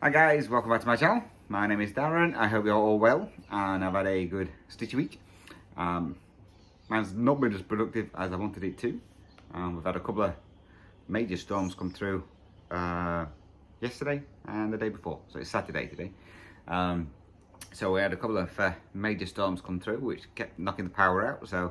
Hi guys, welcome back to my channel. My name is Darren. I hope you're all well and I've had a good stitchy week. Mine's not been as productive as I wanted it to. We've had a couple of major storms come through yesterday and the day before, so it's Saturday today. So we had a couple of major storms come through which kept knocking the power out, so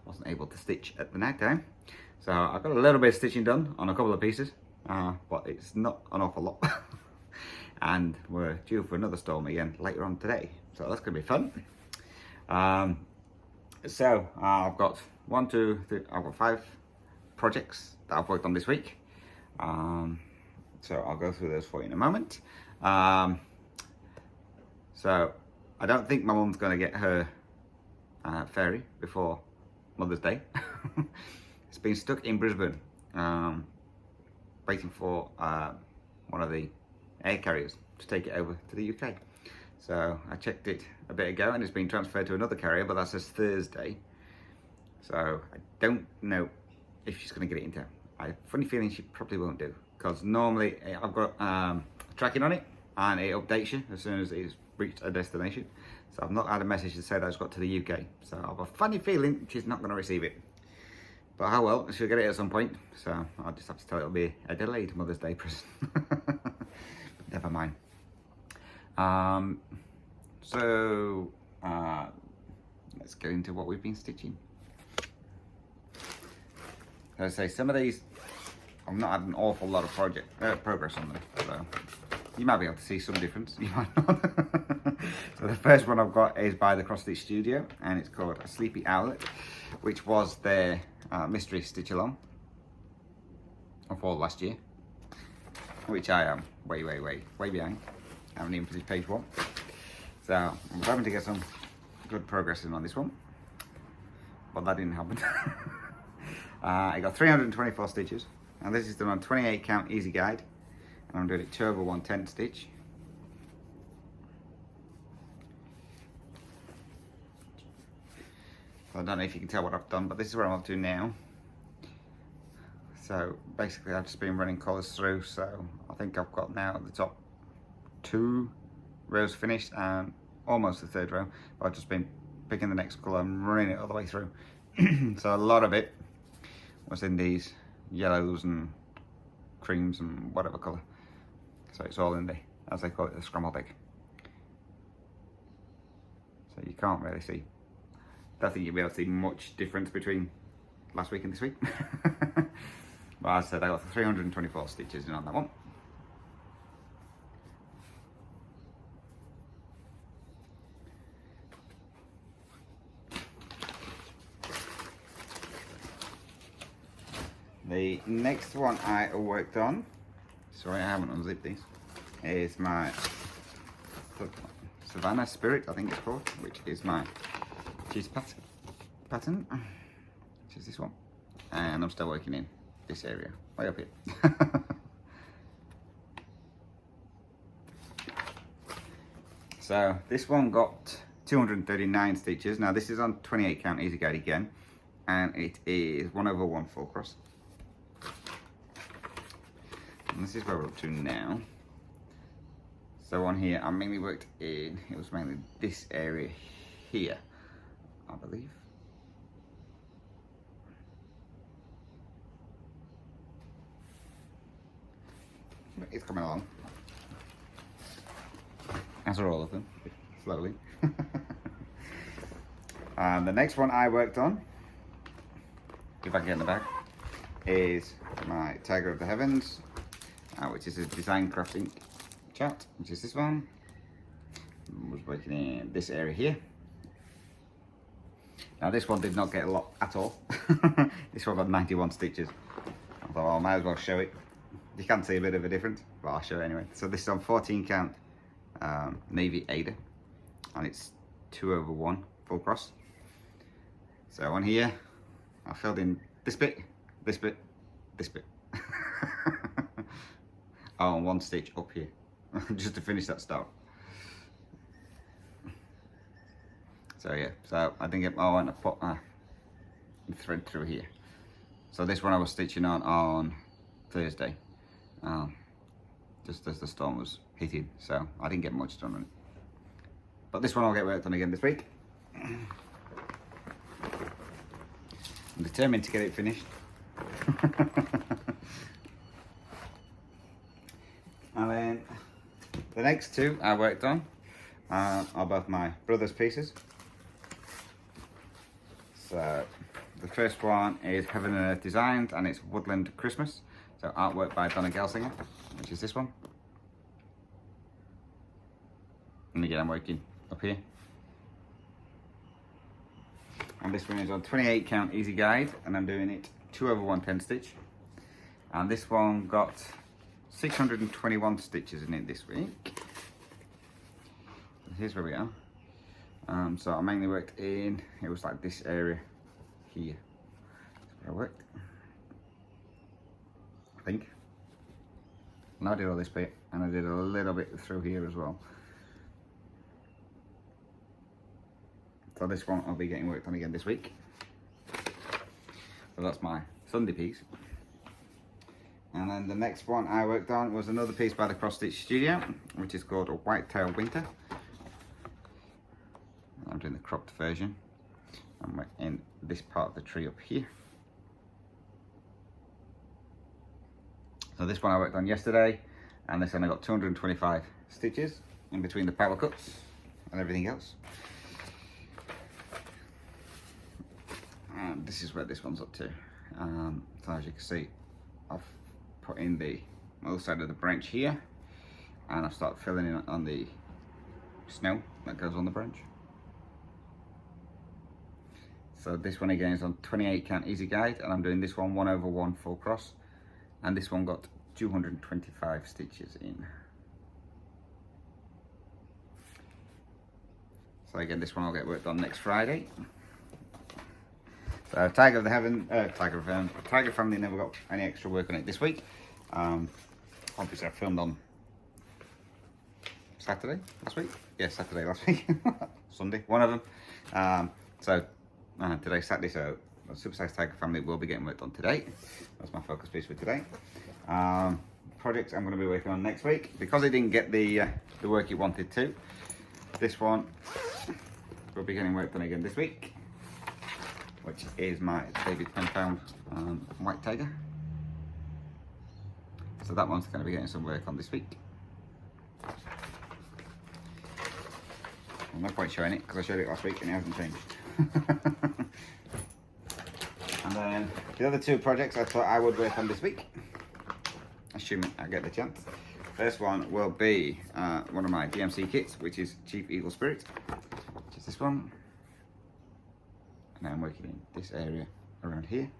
wasn't able to stitch at the night time. So I got a little bit of stitching done on a couple of pieces, but it's not an awful lot. And we're due for another storm again later on today, so that's going to be fun. I've got I've got 5 projects that I've worked on this week. So I'll go through those for you in a moment. So I don't think my mum's going to get her fairy before Mother's Day. It's been stuck in Brisbane, waiting for one of the air carriers to take it over to the UK. So I checked it a bit ago and it's been transferred to another carrier, but that says Thursday. So I don't know if she's going to get it in time. I have a funny feeling she probably won't do, because normally I've got tracking on it and it updates you as soon as it's reached a destination. So I've not had a message to say that it's got to the UK. So I have a funny feeling she's not going to receive it. But how well, she'll get it at some point. So I'll just have to tell her it'll be a delayed Mother's Day present. Never mind. Let's get into what we've been stitching. As I say, some of these I've not had an awful lot of progress on them, so you might be able to see some difference, you might not. So the first one I've got is by the Cross Stitch Studio, and it's called A Sleepy Owlet, which was their mystery stitch along of all last year, which I am way behind. I haven't even finished page 1. So I'm hoping to get some good progress in on this one, but that didn't happen. I got 324 stitches, and this is done on 28 count easy guide, and I'm doing it 2 over 1/10 stitch. So I don't know if you can tell what I've done, but this is where I'm up to now. So basically I've just been running colours through, so I think I've got now the top 2 rows finished and almost the 3rd row, but I've just been picking the next colour and running it all the way through. So a lot of it was in these yellows and creams and whatever colour. So it's all in the, as they call it, the scramble egg. So you can't really see. Don't think you'll be able to see much difference between last week and this week. But as I said, I got 324 stitches in on that one. The next one I worked on, sorry I haven't unzipped these, is my Savanna Spirit, I think it's called, which is my cheese pattern, which is this one. And I'm still working in this area, way up here. So this one got 239 stitches. Now this is on 28 count easy guide again, and it is 1 over 1 full cross. And this is where we're up to now. So on here I mainly worked in, it was mainly this area here, I believe. It's coming along, as are all of them, slowly. And the next one I worked on, if I can get in the back, is my Tiger of the Heavens, which is a design crafting chart, which is this one. I was working in this area here. Now this one did not get a lot at all. This one got 91 stitches. I thought, well, I might as well show it. You can see a bit of a difference, but I'll show it anyway. So this is on 14 count Navy Aida, and it's 2 over 1 full cross. So on here, I filled in this bit, this bit, this bit. Oh, and 1 stitch up here, just to finish that start. So yeah, so I didn't get, oh, and I put the thread through here. So this one I was stitching on Thursday. just as the storm was hitting, so I didn't get much done on it. But this one I'll get worked on again this week. I'm determined to get it finished. And then the next two I worked on are both my brother's pieces. So the first one is Heaven and Earth Designs, and it's Woodland Christmas. So artwork by Donna Gelsinger, which is this one. And again, I'm working up here. And this one is on 28 count easy guide, and I'm doing it 2/110 stitch. And this one got 621 stitches in it this week. Here's where we are. So I mainly worked in, it was like this area here. That's where I worked, I think. And I did all this bit, and I did a little bit through here as well. So this one I'll be getting worked on again this week. So that's my Sunday piece. And then the next one I worked on was another piece by the Cross Stitch Studio, which is called a Whitetail Winter. I'm doing the cropped version. I'm in this part of the tree up here. So this one I worked on yesterday, and this one I got 225 stitches in between the power cuts and everything else. And this is where this one's up to. So as you can see, I've put in the other side of the branch here, and I've started filling in on the snow that goes on the branch. So this one again is on 28 count easy guide, and I'm doing this one 1/1 full cross, and this one got 225 stitches in. So again, this one I'll get worked on next Friday. So Tiger of the Heaven, Tiger Family never got any extra work on it this week. Obviously I filmed on Saturday last week. Yeah, Saturday last week. Sunday, one of them. Today's Saturday, so the Super Size Tiger Family will be getting worked on today. That's my focus piece for today. Projects I'm going to be working on next week, because I didn't get the work it wanted to. This one will be getting worked on again this week, which is my David 10-pound white tiger. So that one's going to be getting some work on this week. I'm not quite showing it because I showed it last week and it hasn't changed. And then the other two projects I thought I would work on this week, assuming I get the chance. First one will be one of my DMC kits, which is Chief Evil Spirit, which is this one. And I'm working in this area around here.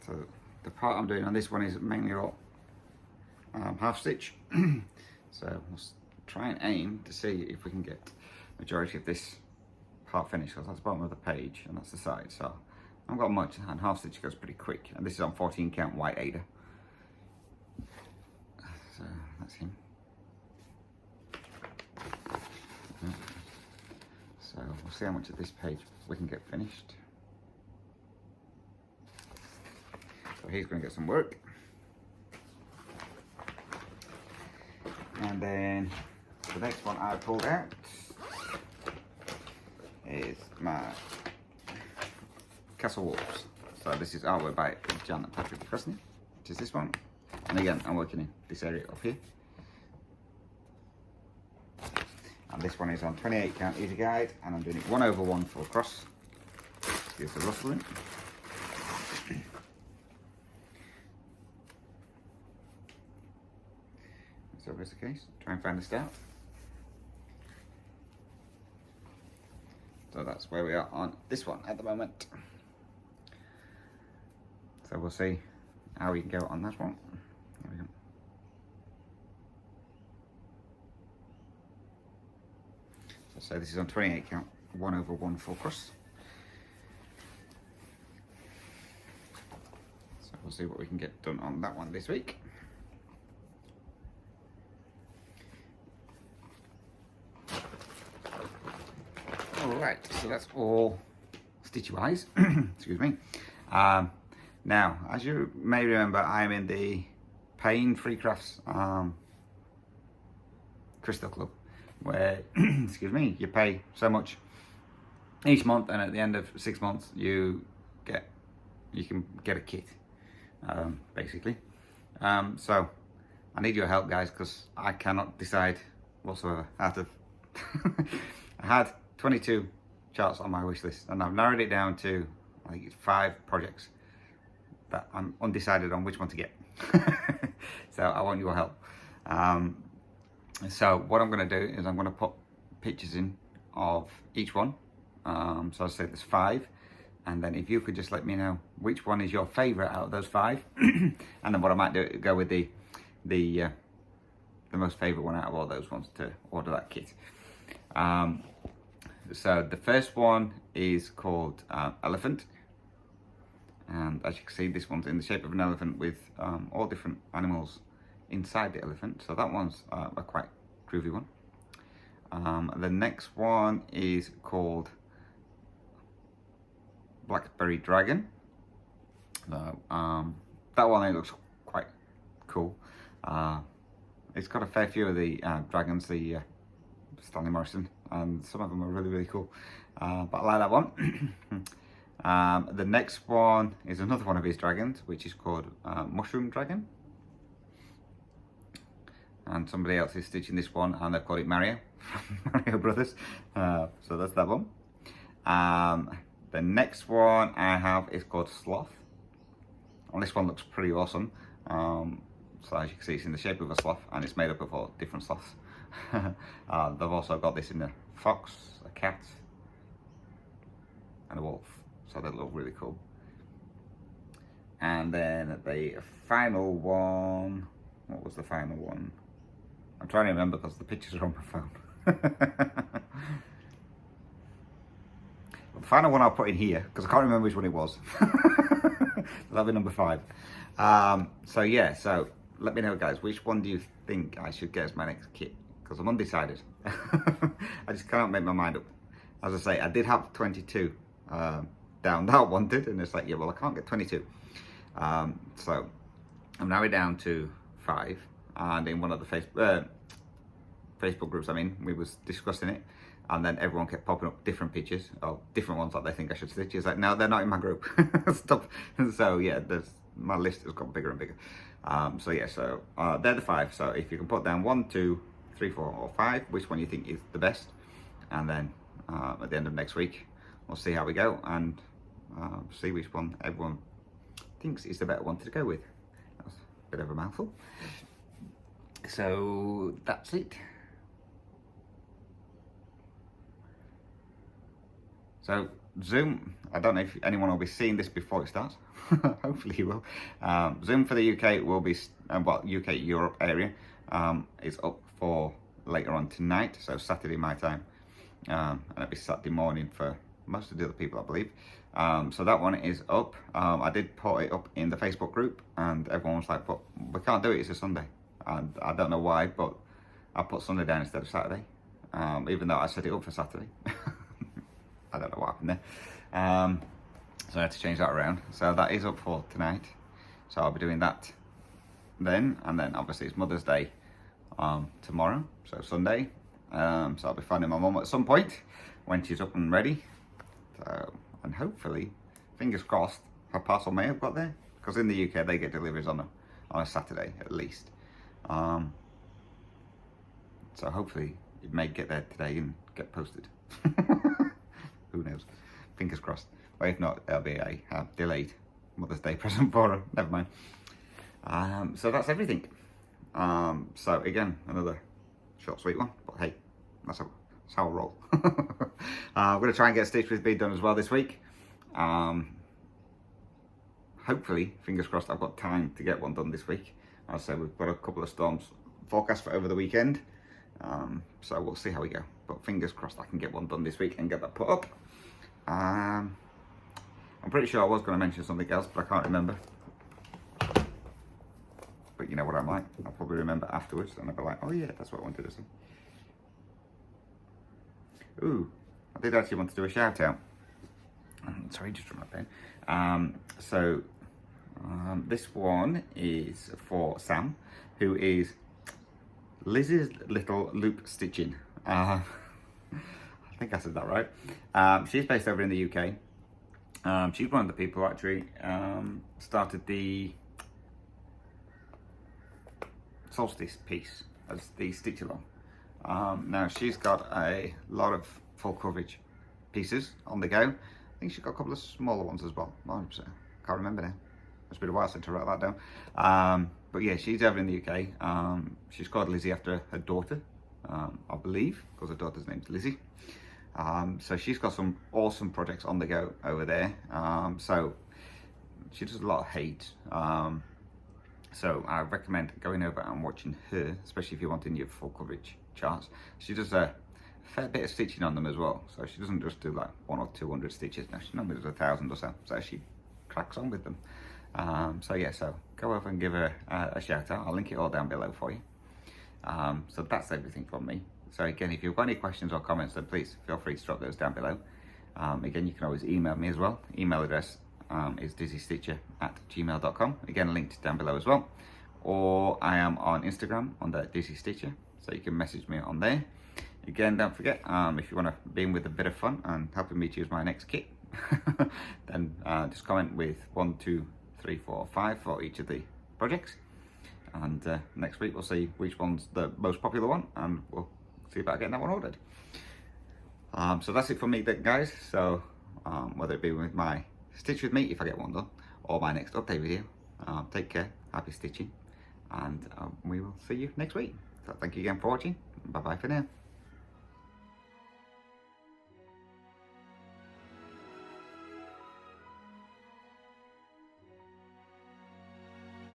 So the part I'm doing on this one is mainly all half stitch. So we'll try and aim to see if we can get majority of this part finished, because that's the bottom of the page and that's the side. So I haven't got much, and half stitch goes pretty quick. And this is on 14 count white Aida. So that's him. So we'll see how much of this page we can get finished. So he's going to get some work. And then the next one I pulled out is my Castle Wolves. So this is artwork by John and Patrick Preston, which is this one. And again, I'm working in this area up here. And this one is on 28 count easy guide, and I'm doing it 1/1 full cross. Here's the rustling. So that's the case. Try and find the start. So that's where we are on this one at the moment. So we'll see how we can go on that one. There we go. So this is on 28 count, 1/1 full cross. So we'll see what we can get done on that one this week. Alright, so that's all stitchy wise. Excuse me. Now, as you may remember, I'm in the Paying Free Crafts Crystal Club, where, excuse me, you pay so much each month, and at the end of 6 months, you can get a kit, basically. So I need your help, guys, because I cannot decide whatsoever. Out of I had 22 charts on my wish list, and I've narrowed it down to, I think it's 5 projects that I'm undecided on which one to get. So I want your help. So what I'm going to do is I'm going to put pictures in of each one. So I say there's 5, and then if you could just let me know which one is your favourite out of those 5, and then what I might do, go with the most favourite one out of all those ones to order that kit. So the first one is called Elephant, and as you can see, this one's in the shape of an elephant with all different animals inside the elephant. So that one's a quite groovy one. The next one is called Blackberry Dragon. So, that one, it looks quite cool. It's got a fair few of the dragons, the Stanley Morrison, and some of them are really, really cool. But I like that one. The next one is another one of his dragons, which is called Mushroom Dragon. And somebody else is stitching this one, and they've called it Mario, Mario Brothers. So that's that one. The next one I have is called Sloth. And this one looks pretty awesome. So as you can see, it's in the shape of a sloth, and it's made up of all different sloths. They've also got this in a fox, a cat, and a wolf. So they look really cool. And then the final one, what was the final one? I'm trying to remember because the pictures are on my phone. The final one I'll put in here, because I can't remember which one it was. That'll be number 5. So yeah, so let me know, guys, which one do you think I should get as my next kit? Because I'm undecided. I just can't make my mind up. As I say, I did have 22 down that I wanted, and it's like, yeah, well, I can't get 22. So I'm now down to 5, and in one of the Facebook groups I'm in, we was discussing it, and then everyone kept popping up different pictures of different ones that they think I should stitch. It's like, no, they're not in my group. Stop. So yeah, my list has got bigger and bigger. So yeah, so they're the 5. So if you can put down 1, 2, 3, 4, or 5, which one you think is the best, and then at the end of next week, we'll see how we go, and see which one everyone thinks is the better one to go with. That's a bit of a mouthful. So that's it. So Zoom, I don't know if anyone will be seeing this before it starts. Hopefully you will. Zoom for the UK will be, well, UK Europe area is up for later on tonight, so Saturday my time, and it'll be Saturday morning for most of the other people, I believe. So that one is up. I did put it up in the Facebook group, and everyone was like, but we can't do it, it's a Sunday. And I don't know why, but I put Sunday down instead of Saturday, even though I set it up for Saturday. I don't know what happened there. So I had to change that around. So that is up for tonight. So I'll be doing that then, and then obviously it's Mother's Day tomorrow, so Sunday. So I'll be finding my mum at some point when she's up and ready. So, and hopefully, fingers crossed, her parcel may have got there, because in the UK they get deliveries on a Saturday at least. So hopefully it may get there today and get posted. Who knows? Fingers crossed. But if not, it'll be a delayed Mother's Day present for her. Never mind. So that's everything. So again, another short, sweet one. But hey, that's how I roll. I'm going to try and get Stitch with Bead done as well this week. Hopefully, fingers crossed, I've got time to get one done this week. As I said, we've got a couple of storms forecast for over the weekend. So we'll see how we go. But fingers crossed I can get one done this week and get that put up. I'm pretty sure I was going to mention something else, but I can't remember. But you know what I'm like. I'll probably remember afterwards, and I'll be like, oh yeah, that's what I wanted to say. Ooh, I did actually want to do a shout out. Sorry, just from my pen. So This one is for Sam, who is Liz's Little Loop Stitching. I think I said that right. She's based over in the UK. She's one of the people who actually started the solstice piece as the stitch along. Now she's got a lot of full coverage pieces on the go. I think she's got a couple of smaller ones as well. 100%. Can't remember now. It's been a while since I wrote that down. But yeah, she's over in the UK. She's called Lizzie after her daughter, I believe, because her daughter's name's Lizzie. So she's got some awesome projects on the go over there. So she does a lot of Haed. So I recommend going over and watching her, especially if you're wanting your full coverage charts. She does a fair bit of stitching on them as well. So she doesn't just do like 100 or 200 stitches. No, she normally does 1,000 or so. So she cracks on with them. So yeah, so go over and give her a shout out. I'll link it all down below for you. So that's everything from me. So again, if you've got any questions or comments, then please feel free to drop those down below. Again, you can always email me as well. Email address is dizzystitcher@gmail.com. Again, linked down below as well. Or I am on Instagram under Dizzy Stitcher, so you can message me on there. Again, don't forget, if you want to be in with a bit of fun and helping me choose my next kit, then just comment with 1, 2, 3, 4, 5 for each of the projects. And next week we'll see which one's the most popular one, and we'll see about getting that one ordered. So that's it for me then, guys. So whether it be with my stitch with me if I get one done, or my next update video, take care, happy stitching, and we will see you next week. So thank you again for watching. Bye bye for now.